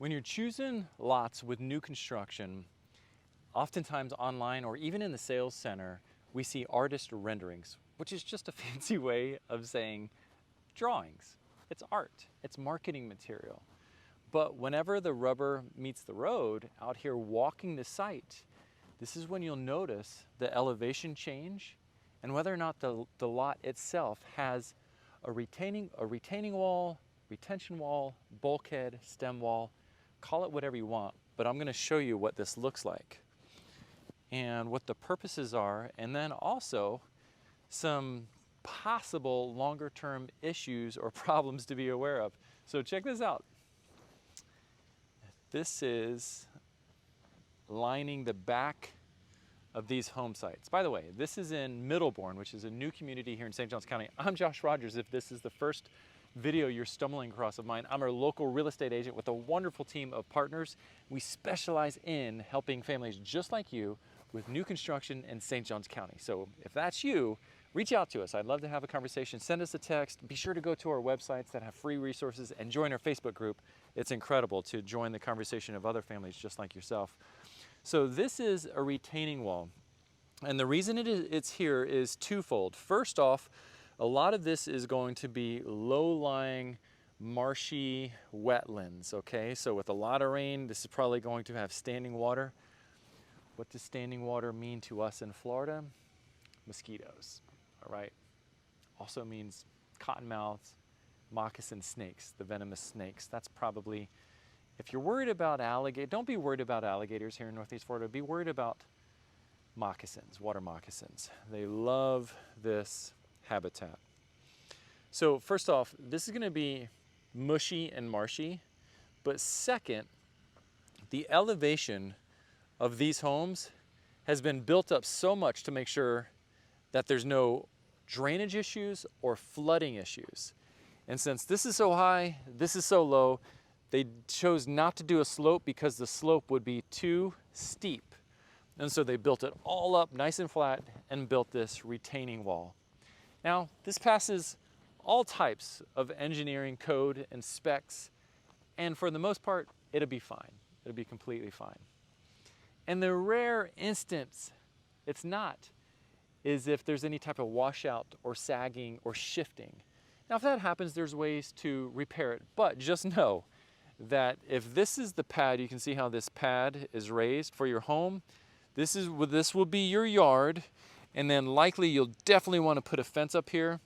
When you're choosing lots with new construction, oftentimes online or even in the sales center, we see artist renderings, which is just a fancy way of saying drawings. It's art, it's marketing material. But whenever the rubber meets the road, out here walking the site, this is when you'll notice the elevation change and whether or not the lot itself has a retaining wall, retention wall, bulkhead, stem wall, call it whatever you want, but I'm going to show you what this looks like and what the purposes are, and then also some possible longer term issues or problems to be aware of. So check this out. This is lining the back of these home sites. By the way, this is in Middlebourne, which is a new community here in St. Johns County. I'm Josh Rogers. If this is the first video you're stumbling across of mine, I'm a local real estate agent with a wonderful team of partners. We specialize in helping families just like you with new construction in St. Johns County. So if that's you, reach out to us. I'd love to have a conversation. Send us a text. Be sure to go to our websites that have free resources and join our Facebook group. It's incredible to join the conversation of other families just like yourself. So this is a retaining wall. And the reason it's here is twofold. First off, a lot of this is going to be low-lying, marshy wetlands, okay? So with a lot of rain, this is probably going to have standing water. What does standing water mean to us in Florida? Mosquitoes, all right? Also means cottonmouths, moccasin snakes, the venomous snakes. That's probably, if you're worried about alligators, don't be worried about alligators here in Northeast Florida. Be worried about moccasins, water moccasins. They love this habitat. So first off, this is going to be mushy and marshy, but second, the elevation of these homes has been built up so much to make sure that there's no drainage issues or flooding issues. And since this is so high, this is so low, they chose not to do a slope because the slope would be too steep. And so they built it all up nice and flat and built this retaining wall. Now, this passes all types of engineering code and specs, and for the most part, it'll be fine. It'll be completely fine. And the rare instance it's not is if there's any type of washout or sagging or shifting. Now, if that happens, there's ways to repair it, but just know that if this is the pad, you can see how this pad is raised for your home. This will be your yard, and then likely you'll definitely want to put a fence up here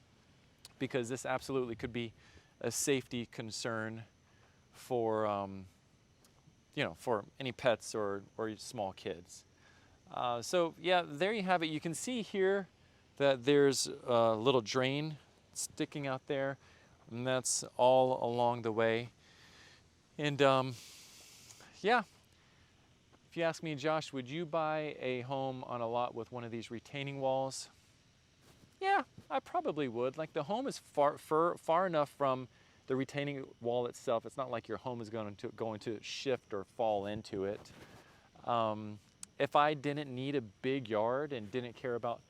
because this absolutely could be a safety concern for for any pets or small kids. So yeah, there you have it. You can see here that there's a little drain sticking out there, and that's all along the way. And yeah, if you ask me, Josh, would you buy a home on a lot with one of these retaining walls? Yeah, I probably would. Like, the home is far enough from the retaining wall itself. It's not like your home is going to shift or fall into it. If I didn't need a big yard and didn't care about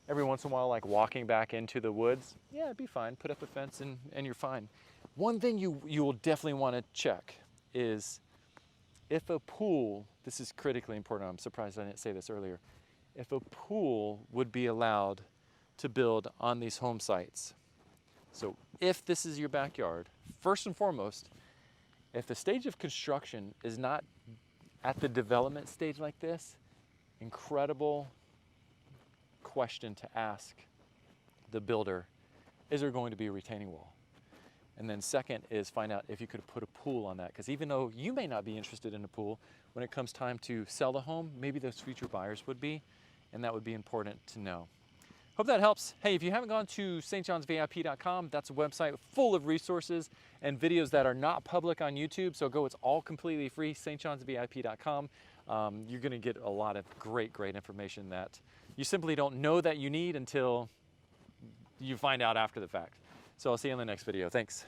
every once in a while like walking back into the woods, yeah, it'd be fine. Put up a fence and you're fine. One thing you will definitely want to check is if a pool, this is critically important, I'm surprised I didn't say this earlier, if a pool would be allowed to build on these home sites. So if this is your backyard, first and foremost, if the stage of construction is not at the development stage like this, incredible question to ask the builder, is there going to be a retaining wall? And then second is find out if you could put a pool on that, because even though you may not be interested in a pool, when it comes time to sell the home, maybe those future buyers would be, and that would be important to know. Hope that helps. Hey, if you haven't gone to stjohnsvip.com, that's a website full of resources and videos that are not public on YouTube, so go, it's all completely free, stjohnsvip.com. You're gonna get a lot of great information that you simply don't know that you need until you find out after the fact. So I'll see you in the next video. Thanks.